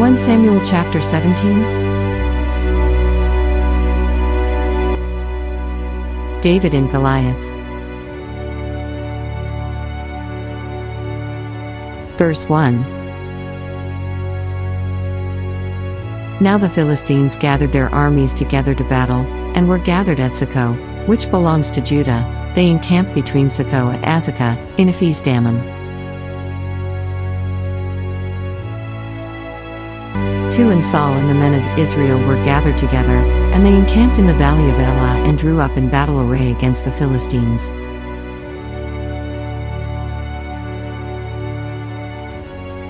1 Samuel chapter 17. David and Goliath. Verse 1. Now the Philistines gathered their armies together to battle, and were gathered at Socoh, which belongs to Judah. They encamped between Socoh and Azekah, in Ephes Dammim. 2 And Saul and the men of Israel were gathered together, and they encamped in the valley of Elah and drew up in battle array against the Philistines.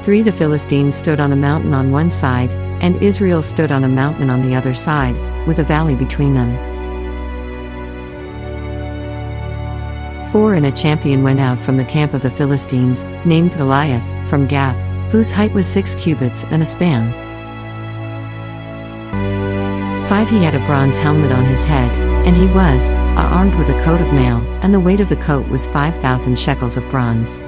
3 The Philistines stood on a mountain on one side, and Israel stood on a mountain on the other side, with a valley between them. 4 And a champion went out from the camp of the Philistines, named Goliath, from Gath, whose height was 6 cubits and a span. 5 He had a bronze helmet on his head, and he was armed with a coat of mail, and the weight of the coat was 5,000 shekels of bronze.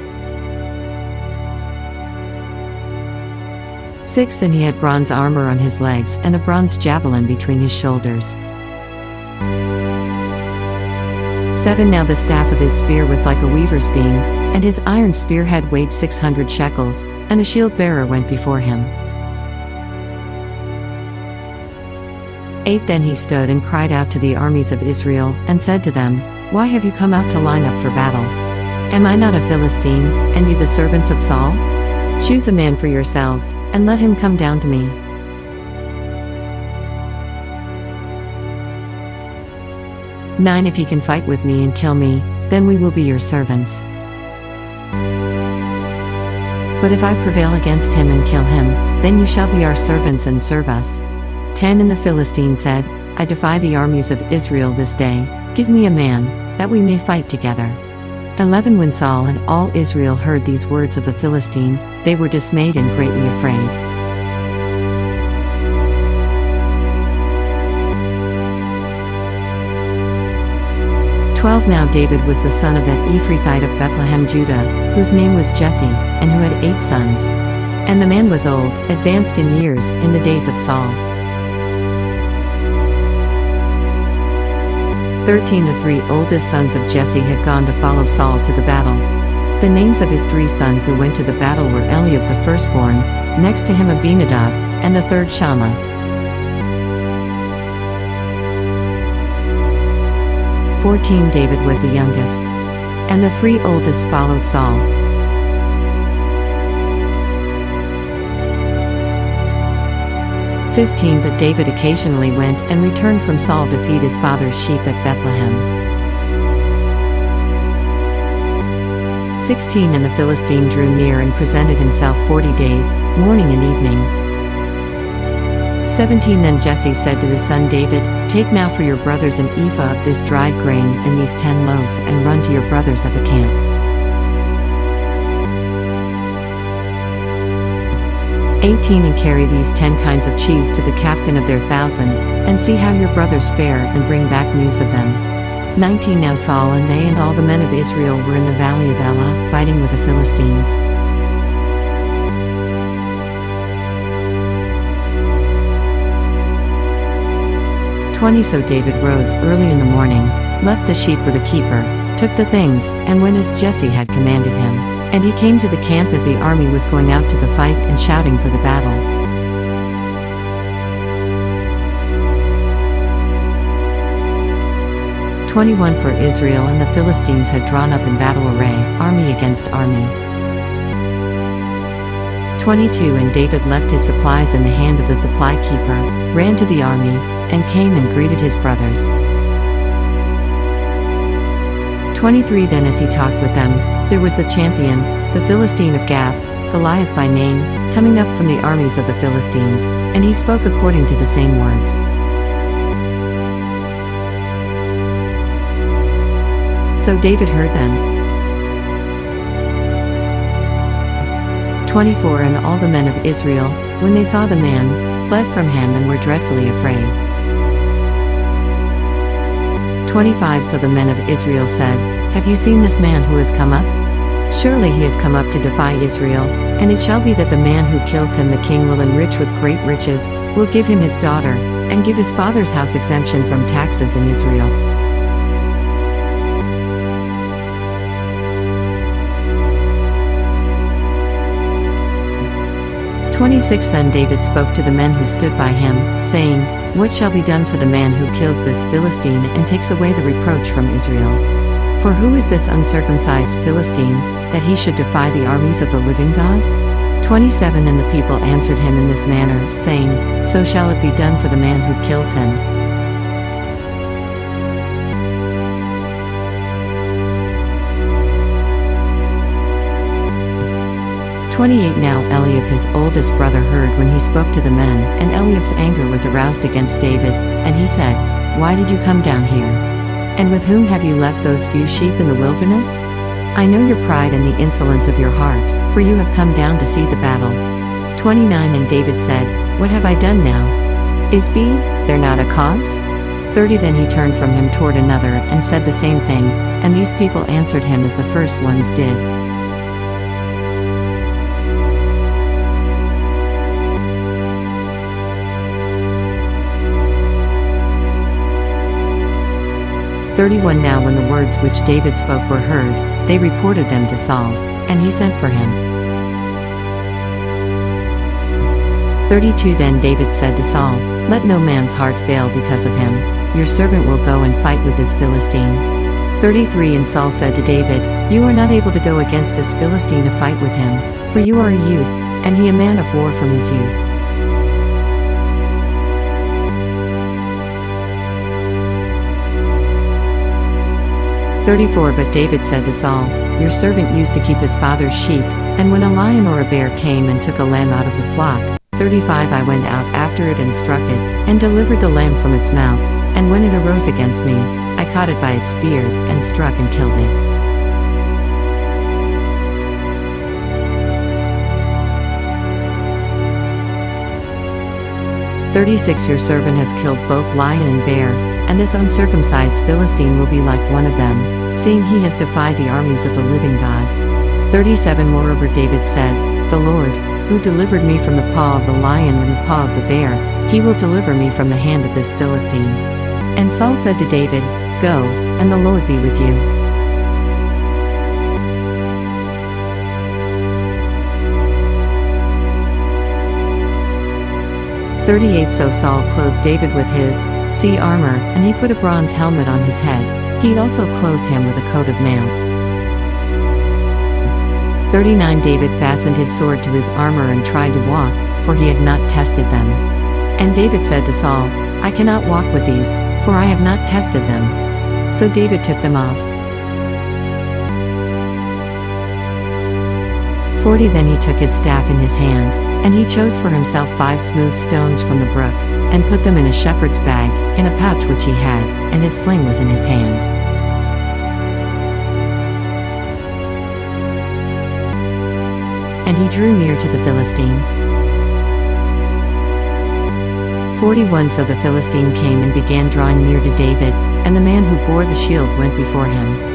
6 And he had bronze armor on his legs, and a bronze javelin between his shoulders. 7 Now the staff of his spear was like a weaver's beam, and his iron spearhead weighed 600 shekels, and a shield-bearer went before him. 8 Then he stood and cried out to the armies of Israel, and said to them, Why have you come out to line up for battle? Am I not a Philistine, and you the servants of Saul? Choose a man for yourselves, and let him come down to me. 9 If he can fight with me and kill me, then we will be your servants. But if I prevail against him and kill him, then you shall be our servants and serve us. 10 And the Philistine said, I defy the armies of Israel this day, give me a man, that we may fight together. 11 When Saul and all Israel heard these words of the Philistine, they were dismayed and greatly afraid. 12 Now David was the son of that Ephrathite of Bethlehem Judah, whose name was Jesse, and who had 8 sons. And the man was old, advanced in years, in the days of Saul. 13 The 3 oldest sons of Jesse had gone to follow Saul to the battle. The names of his 3 sons who went to the battle were Eliab the firstborn, next to him Abinadab, and the third Shammah. 14 David was the youngest. And the 3 oldest followed Saul. 15 But David occasionally went and returned from Saul to feed his father's sheep at Bethlehem. 16 And the Philistine drew near and presented himself 40 days, morning and evening. 17 Then Jesse said to his son David, Take now for your brothers an ephah of this dried grain and these 10 loaves, and run to your brothers at the camp. 18 And carry these 10 kinds of cheese to the captain of their 1,000, and see how your brothers fare, and bring back news of them. 19 Now Saul and they and all the men of Israel were in the valley of Elah, fighting with the Philistines. 20 So David rose early in the morning, left the sheep with a keeper, took the things, and went as Jesse had commanded him. And he came to the camp as the army was going out to the fight and shouting for the battle. 21 For Israel and the Philistines had drawn up in battle array, army against army. 22 And David left his supplies in the hand of the supply keeper, ran to the army, and came and greeted his brothers. 23 Then as he talked with them, there was the champion, the Philistine of Gath, Goliath by name, coming up from the armies of the Philistines, and he spoke according to the same words. So David heard them. 24 And all the men of Israel, when they saw the man, fled from him and were dreadfully afraid. 25 So the men of Israel said, Have you seen this man who has come up? Surely he has come up to defy Israel, and it shall be that the man who kills him the king will enrich with great riches, will give him his daughter, and give his father's house exemption from taxes in Israel. Then David spoke to the men who stood by him, saying, What shall be done for the man who kills this Philistine and takes away the reproach from Israel? For who is this uncircumcised Philistine, that he should defy the armies of the living God? 27 And the people answered him in this manner, saying, So shall it be done for the man who kills him. Now Eliab his oldest brother heard when he spoke to the men, and Eliab's anger was aroused against David, and he said, Why did you come down here? And with whom have you left those few sheep in the wilderness? I know your pride and the insolence of your heart, for you have come down to see the battle. 29 And David said, What have I done now? Is there not a cause? 30 Then he turned from him toward another, and said the same thing, and these people answered him as the first ones did. 31 Now when the words which David spoke were heard, they reported them to Saul, and he sent for him. 32 Then David said to Saul, Let no man's heart fail because of him. Your servant will go and fight with this Philistine. 33 And Saul said to David, You are not able to go against this Philistine to fight with him, for you are a youth, and he a man of war from his youth. 34 But David said to Saul, Your servant used to keep his father's sheep, and when a lion or a bear came and took a lamb out of the flock, 35 I went out after it and struck it, and delivered the lamb from its mouth, and when it arose against me, I caught it by its beard, and struck and killed it. 36 Your servant has killed both lion and bear, and this uncircumcised Philistine will be like one of them, seeing he has defied the armies of the living God. 37 Moreover David said, The Lord, who delivered me from the paw of the lion and the paw of the bear, he will deliver me from the hand of this Philistine. And Saul said to David, Go, and the Lord be with you. So Saul clothed David with his armor, and he put a bronze helmet on his head. He also clothed him with a coat of mail. 39 David fastened his sword to his armor and tried to walk, for he had not tested them. And David said to Saul, I cannot walk with these, for I have not tested them. So David took them off. 40 Then he took his staff in his hand, and he chose for himself 5 smooth stones from the brook, and put them in a shepherd's bag, in a pouch which he had, and his sling was in his hand. And he drew near to the Philistine. 41 So the Philistine came and began drawing near to David, and the man who bore the shield went before him.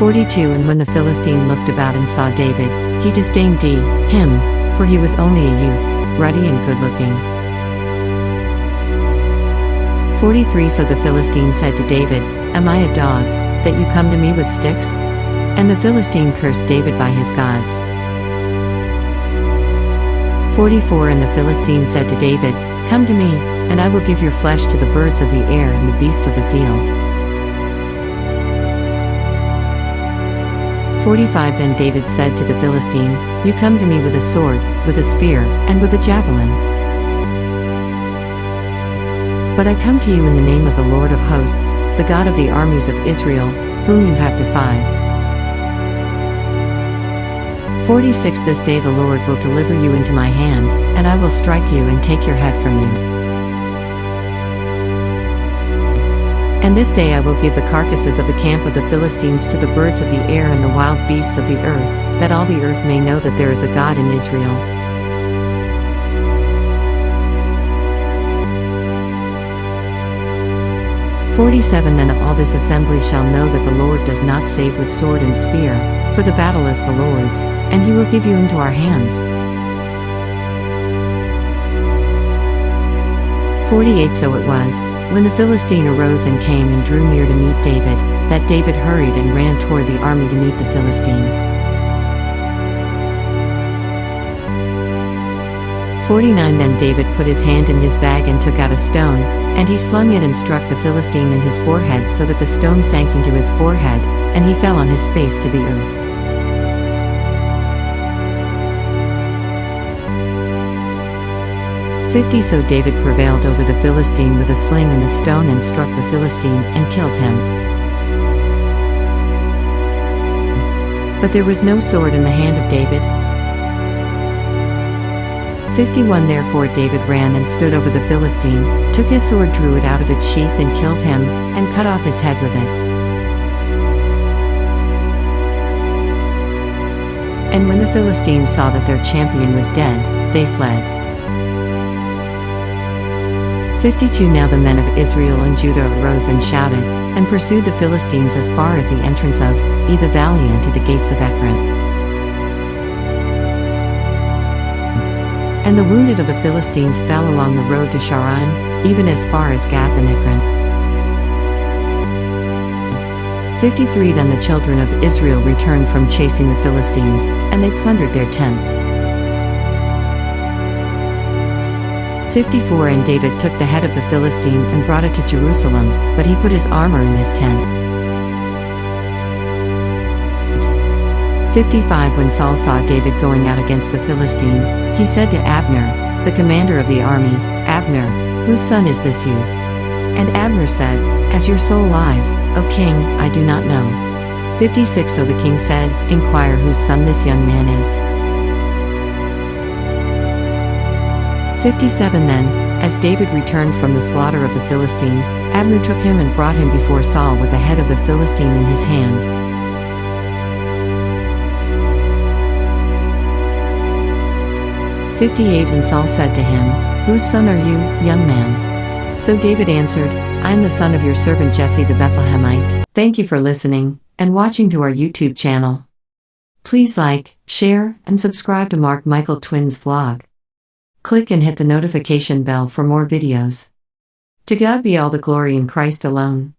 42 And when the Philistine looked about and saw David, he disdained him, for he was only a youth, ruddy and good-looking. 43 So the Philistine said to David, Am I a dog, that you come to me with sticks? And the Philistine cursed David by his gods. 44 And the Philistine said to David, Come to me, and I will give your flesh to the birds of the air and the beasts of the field. 45 Then David said to the Philistine, You come to me with a sword, with a spear, and with a javelin. But I come to you in the name of the Lord of hosts, the God of the armies of Israel, whom you have defied. 46 This day the Lord will deliver you into my hand, and I will strike you and take your head from you. And this day I will give the carcasses of the camp of the Philistines to the birds of the air and the wild beasts of the earth, that all the earth may know that there is a God in Israel. 47 Then all this assembly shall know that the Lord does not save with sword and spear, for the battle is the Lord's, and he will give you into our hands. 48 So it was, when the Philistine arose and came and drew near to meet David, that David hurried and ran toward the army to meet the Philistine. 49 Then David put his hand in his bag and took out a stone, and he slung it and struck the Philistine in his forehead so that the stone sank into his forehead, and he fell on his face to the earth. 50 So David prevailed over the Philistine with a sling and a stone and struck the Philistine and killed him. But there was no sword in the hand of David. 51 Therefore David ran and stood over the Philistine, took his sword, drew it out of its sheath and killed him, and cut off his head with it. And when the Philistines saw that their champion was dead, they fled. 52 Now the men of Israel and Judah arose and shouted, and pursued the Philistines as far as the entrance of the valley and to the gates of Ekron. And the wounded of the Philistines fell along the road to Shaaraim, even as far as Gath and Ekron. 53 Then the children of Israel returned from chasing the Philistines, and they plundered their tents. 54 And David took the head of the Philistine and brought it to Jerusalem, but he put his armor in his tent. 55 When Saul saw David going out against the Philistine, he said to Abner, the commander of the army, Abner, whose son is this youth? And Abner said, As your soul lives, O king, I do not know. 56 So the king said, Inquire whose son this young man is. 57 Then, as David returned from the slaughter of the Philistine, Abner took him and brought him before Saul with the head of the Philistine in his hand. 58 And Saul said to him, Whose son are you, young man? So David answered, I am the son of your servant Jesse the Bethlehemite. Thank you for listening and watching to our YouTube channel. Please like, share, and subscribe to Mark Michael Twins vlog. Click and hit the notification bell for more videos. To God be all the glory in Christ alone.